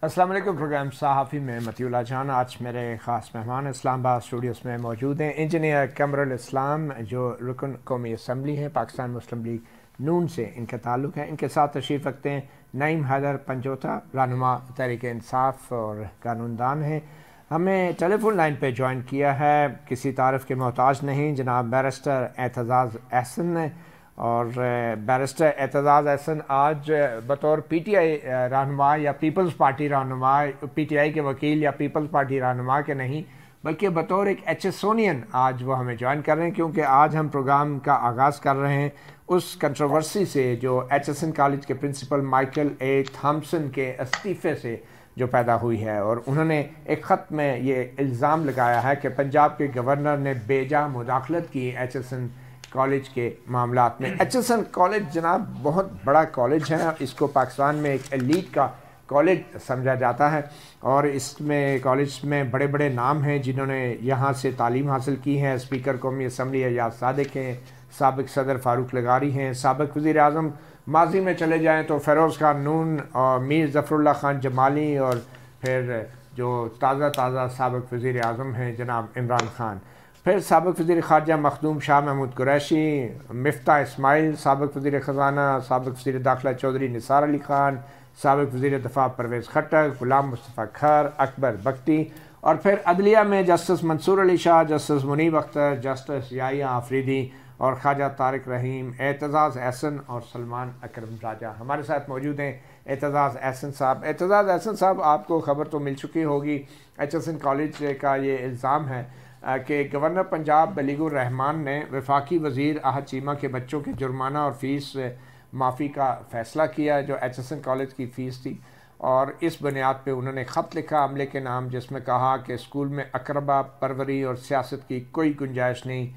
अस्सलाम वालेकुम। प्रोग्राम सहाफ़ी में मतीउल्लाह जान। आज मेरे ख़ास मेहमान इस्लाम आबाद स्टूडियोज़ में मौजूद हैं इंजीनियर कमरुल इस्लाम, जो रुकन कौमी असम्बली है पाकिस्तान मुस्लिम लीग नून से इनका ताल्लुक़ है। इनके साथ तशरीफ़ रखते हैं नईम हैदर पंजोता, रहनुमा तहरीक इंसाफ और कानूनदान हैं। हमें टेलीफोन लाइन पे ज्वाइन किया है, किसी तारीफ़ के मोहताज नहीं, जनाब बैरिस्टर एतज़ाज़ अहसन ने। और बैरिस्टर एतज़ाज़ अहसन आज बतौर पीटीआई रहनुमा या पीपल्स पार्टी रहनुमा, पीटीआई के वकील या पीपल्स पार्टी रहनुमा के नहीं, बल्कि बतौर एक एचएसोनियन आज वो हमें ज्वाइन कर रहे हैं, क्योंकि आज हम प्रोग्राम का आगाज़ कर रहे हैं उस कंट्रोवर्सी से जो एचएसएन कॉलेज के प्रिंसिपल माइकल ए थॉम्पसन के इस्तीफ़े से जो पैदा हुई है। और उन्होंने एक ख़त में ये इल्ज़ाम लगाया है कि पंजाब के गवर्नर ने बेजा मुदाखलत की एचएसएन कॉलेज के मामलात में। एचएसएन कॉलेज जनाब बहुत बड़ा कॉलेज है, इसको पाकिस्तान में एक एलीट का कॉलेज समझा जाता है और इसमें कॉलेज में बड़े बड़े नाम हैं जिन्होंने यहाँ से तालीम हासिल की है। स्पीकर कौमी असम्बली एजाज सादिक हैं, साबिक सदर फ़ारूक लगारी हैं, साबिक वज़ीर आज़म माजी में चले जाएँ तो फ़िरोज़ खान नून और मीर ज़फ़रुल्लाह खान जमाली, और फिर जो ताज़ा साबिक वज़ीर आज़म हैं जनाब इमरान खान, फिर साबिक वज़ीर ख़ारजा मखदूम शाह महमूद कुरैशी, मिफ्ता इस्माइल, साबिक वज़ीर ख़ज़ाना, साबिक वज़ीर दाखिला चौधरी निसार अली ख़ान, साबिक वज़ीर दफ़ा परवेज़ खट्टक, ग़ुलाम मुस्तफ़ा खर, अकबर बख्ती, और फिर अदलिया में justice Mansoor Ali Shah, justice Munib Akhtar, justice Yahya Afridi और ख्वाजा तारिक रहीम, एतज़ाज़ अहसन और सलमान अकरम राजा हमारे साथ मौजूद हैं। एतज़ाज़ अहसन साहब, एतज़ाज़ अहसन साहब, आपको ख़बर तो मिल चुकी होगी, एचएसएन कॉलेज का ये इल्ज़ाम है कि गवर्नर पंजाब बलीगुर रहमान ने वफाकी वज़ीर आहद चीमा के बच्चों के जुर्माना और फ़ीस माफ़ी का फ़ैसला किया जो एचएसएन कॉलेज की फ़ीस थी, और इस बुनियाद पे उन्होंने ख़त लिखा अमले के नाम, जिसमें कहा कि स्कूल में अकरबा परवरी और सियासत की कोई गुंजाइश नहीं।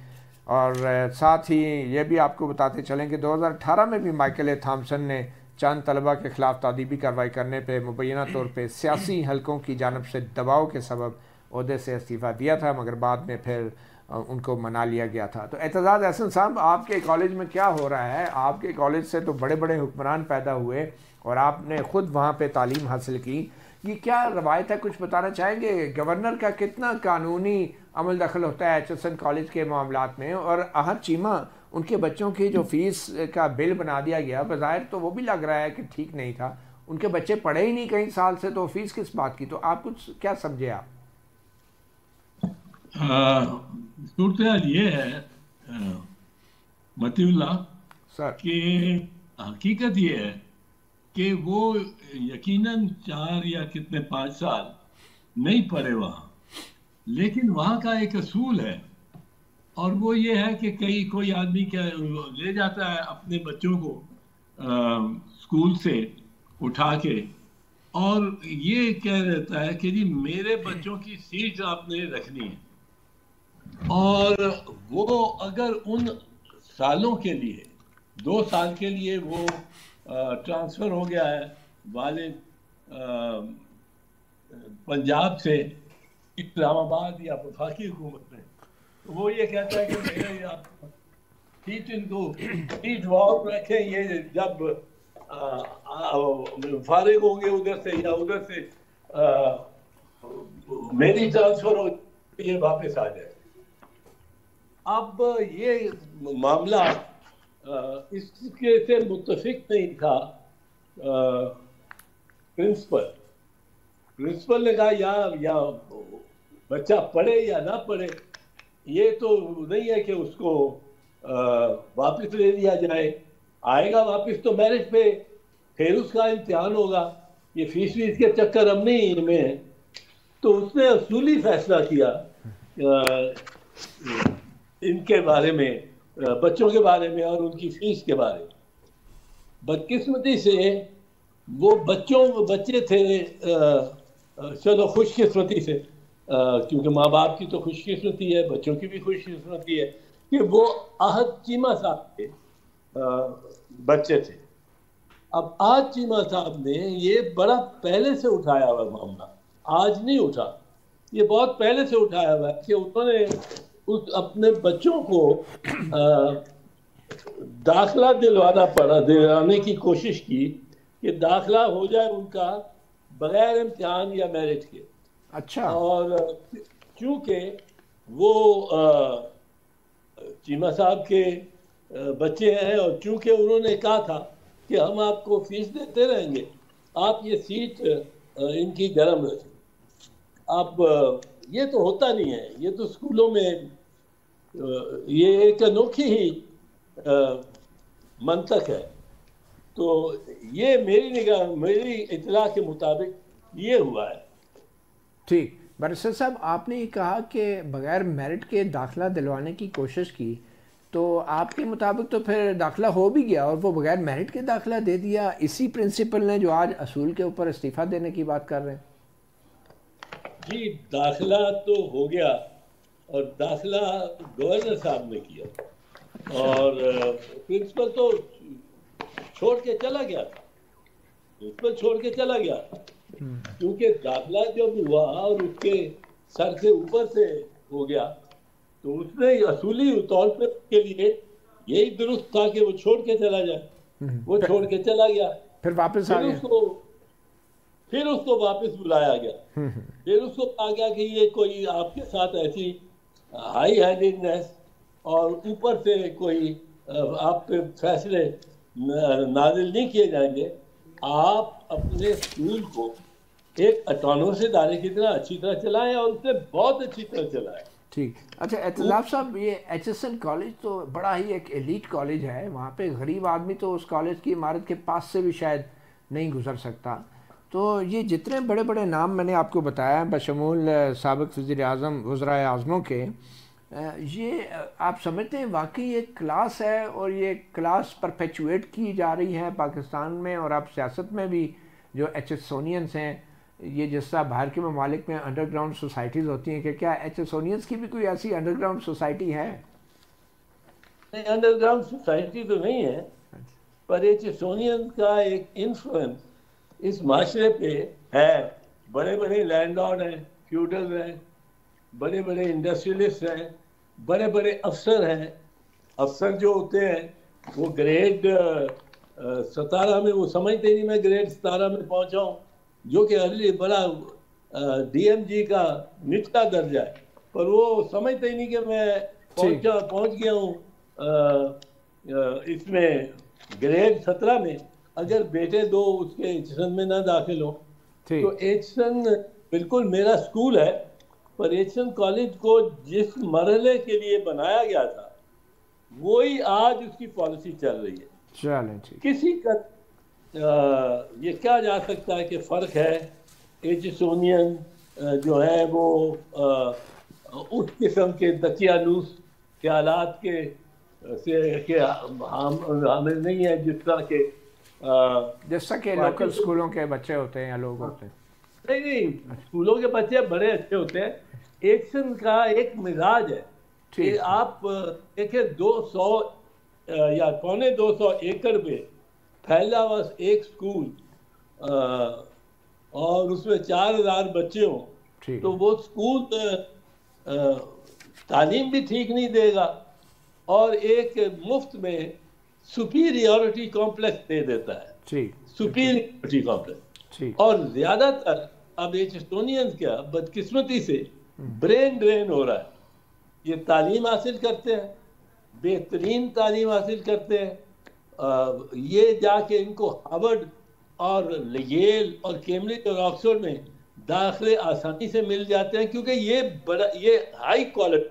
और साथ ही ये भी आपको बताते चलें कि 2018 में भी माइकल ए थॉम्पसन ने चंद तलबा के ख़िलाफ़ तादीबी कार्रवाई करने पर मुबैना तौर पर सियासी हलकों की जानब से दबाव के सबब ओहदे से इस्तीफ़ा दिया था, मगर बाद में फिर उनको मना लिया गया था। तो एतज़ाज़ अहसन साहब, आपके कॉलेज में क्या हो रहा है? आपके कॉलेज से तो बड़े बड़े हुक्मरान पैदा हुए और आपने ख़ुद वहाँ पे तालीम हासिल की, ये क्या रवायत है, कुछ बताना चाहेंगे? गवर्नर का कितना कानूनी अमल दखल होता है एचएसएन कॉलेज के मामलात में? और आहद चीमा, उनके बच्चों की जो फ़ीस का बिल बना दिया गया, बज़ाहिर तो वो भी लग रहा है कि ठीक नहीं था, उनके बच्चे पढ़े ही नहीं कई साल से, तो फ़ीस किस बात की? तो आप कुछ क्या समझे आप? सूरत ये है मतीउल्लाह सर कि हकीकत ये है कि वो यकीनन 4 या कितने 5 साल नहीं पढ़े वहाँ, लेकिन वहाँ का एक असूल है और वो ये है कि कोई आदमी क्या ले जाता है अपने बच्चों को स्कूल से उठा के और ये कह देता है कि जी मेरे बच्चों की सीट आपने रखनी है, और वो अगर उन सालों के लिए 2 साल के लिए वो ट्रांसफ़र हो गया है वालिद पंजाब से इस्लामाबाद या वफाकी हुकूमत में, तो वो ये कहता है कि मेरे सीट इनको सीट वॉक रखें, ये जब फारिग होंगे उधर से या उधर से मेरी ट्रांसफ़र हो ये वापस आ जाए। अब ये मामला इसके से मुत्तफिक नहीं था। प्रिंसिपल ने कहा या बच्चा पढ़े या ना पढ़े, ये तो नहीं है कि उसको वापस ले लिया जाए, आएगा वापस तो मैरिज पे, फिर उसका इम्तिहान होगा, ये फीस के चक्कर अब नहीं इनमें है। तो उसने असूली फैसला किया इनके बारे में, बच्चों के बारे में और उनकी फीस के बारे में। बदकिस्मती से वो बच्चे थे, चलो खुशकिस्मती से, क्योंकि माँ बाप की तो खुशकिस्मती है, बच्चों की भी खुशकिस्मती है कि वो आहद चीमा साहब के बच्चे थे। अब आहद चीमा साहब ने ये बड़ा पहले से उठाया हुआ मामला, आज नहीं उठा, ये बहुत पहले से उठाया हुआ है कि उन्होंने अपने बच्चों को दाखिला दिलाने की कोशिश की कि दाखिला हो जाए उनका بغیر امتحان یا میرٹ کے. اچھا. اور چونکہ وہ چیمہ صاحب کے بچے ہیں، اور چونکہ انہوں نے کہا تھا کہ ہم آپ کو فیس دیتے رہیں گے، آپ یہ سیٹ ان کی گرم رکھیں. اب یہ تو ہوتا نہیں ہے، یہ تو اسکولوں میں یہ ایک انوکھی ہی منطق ہے. تو یہ میری اطلاع کے مطابق یہ ہوا ہے. ٹھیک. بارسٹر صاحب، آپ نے یہ کہا کہ بغیر میرٹ کے داخلہ دلوانے کی کوشش کی، تو آپ کے مطابق تو پھر داخلہ ہو بھی گیا اور وہ بغیر میرٹ کے داخلہ دے دیا اسی پرنسپل نے جو آج اصول کے اوپر استعفیٰ دینے کی بات کر رہے ہیں؟ جی، داخلہ تو ہو گیا، اور داخلہ گورنر صاحب نے کیا، اور پرنسپل تو چھوڑ کے چلا گیا تھا. پرنسپل چھوڑ کے چلا گیا کیونکہ داخلہ جب ہوا اور اس کے سر سے اوپر سے ہو گیا، تو اس نے اصولی طور پہ اس کے لیے یہی درست تھا کہ وہ چھوڑ کے چلا جائے. وہ چھوڑ کے چلا گیا، پھر واپس آ گیا، پھر اس کو واپس بلایا گیا. پھر اس کو کہا گیا کہ یہ کوئی آپ کے ساتھ ایسی ہائی ہینڈیڈنیس اور اوپر سے کوئی آپ پہ فیصلے نازل نہیں کیے جائیں گے. آپ اپنے اسکول کو ایک اٹانومس ادارے کی طرح اچھی طرح چلائیں، اور اسے بہت اچھی طرح چلائیں. ٹھیک. اچھا اعتلاف صاحب، یہ ایچ ایس این کالج تو بڑا ہی ایک ایلیٹ کالج ہے، وہاں پہ غریب آدمی تو اس کالج کی عمارت کے پاس سے بھی شاید نہیں گزر سکتا. تو یہ جتنے بڑے بڑے نام میں نے آپ کو بتایا بشمول سابق وزیر اعظم، وزرائے اعظموں کے، یہ آپ سمجھتے ہیں واقعی یہ کلاس ہے اور یہ کلاس پرپیچویٹ کی جا رہی ہے پاکستان میں؟ اور آپ سیاست میں بھی جو ایچ ایس سونینس ہیں، یہ جس طرح باہر کے ممالک میں انڈر گراؤنڈ سوسائٹیز ہوتی ہیں، کہ کیا ایچ ایس سونینس کی بھی کوئی ایسی انڈر گراؤنڈ سوسائٹی ہے؟ نہیں، انڈر گراؤنڈ سوسائٹی تو نہیں ہے، پر ایچ ایس سونینس کا ایک انفلوئنس اس معاشرے پہ ہے. بڑے بڑے لینڈ لارڈ ہیں، فیوڈل ہیں، بڑے بڑے انڈسٹریلسٹ ہیں، بڑے بڑے افسر ہیں. افسر جو ہوتے ہیں وہ گریڈ 17 میں، وہ سمجھتے نہیں میں گریڈ 17 میں پہنچا ہوں، جو کہ بڑا ڈی ایم جی کا نچلا درجہ ہے، پر وہ سمجھتے ہی نہیں کہ میں پہنچ گیا ہوں اس میں گریڈ 17 میں. اگر بیٹے دو اس کے ایچسن میں نہ داخل ہو تو ایچسن بالکل میرا اسکول ہے، پر ایچسن کالج کو جس مرحلے کے لیے بنایا گیا تھا وہی آج اس کی پالیسی چل رہی ہے. کسی کا یہ کیا جا سکتا ہے کہ فرق ہے. ایچسونین جو ہے وہ اس قسم کے دقیانوس خیالات کے حامل نہیں ہے جس طرح کہ لوکل اسکولوں کے بچے ہوتے ہیں یا لوگ ہوتے ہیں. نہیں، اسکولوں کے بچے بڑے اچھے ہوتے ہیں. ایکشن کا ایک مزاج ہے کہ آپ دیکھیں 200 یا 250 ایکڑ پہ پھیلا ہوا ایک اسکول اور اس میں 4000 بچے ہوں تو وہ اسکول تعلیم بھی ٹھیک نہیں دے گا اور ایک مفت میں سپیریورٹی کمپلیکس دے دیتا ہے. Superiority complex. اور زیادہ تر اب ایچسٹونینز کیا بدقسمتی سے برین ڈرین ہو رہا ہے. یہ تعلیم حاصل کرتے ہیں، بہترین تعلیم حاصل کرتے ہیں، یہ جا کے ان کو ہارورڈ اور ییل اور کیمبرج اور آکسفورڈ میں داخلے آسانی سے مل جاتے ہیں، کیونکہ یہ ہائی کوالٹی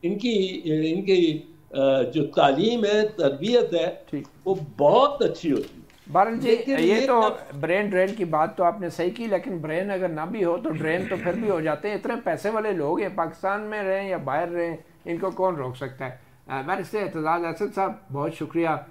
ان کی جو تعلیم ہے، تربیت ہے، وہ بہت اچھی ہوتی ہے. بہرحال جی، یہ تو برین ڈرین کی بات تو آپ نے صحیح کی، لیکن برین اگر نہ بھی ہو تو ڈرین تو پھر بھی ہو جاتے ہیں. اتنے پیسے والے لوگ ہیں، پاکستان میں رہیں یا باہر رہیں، ان کو کون روک سکتا ہے. بارسٹر اعتزاز اسد صاحب، بہت شکریہ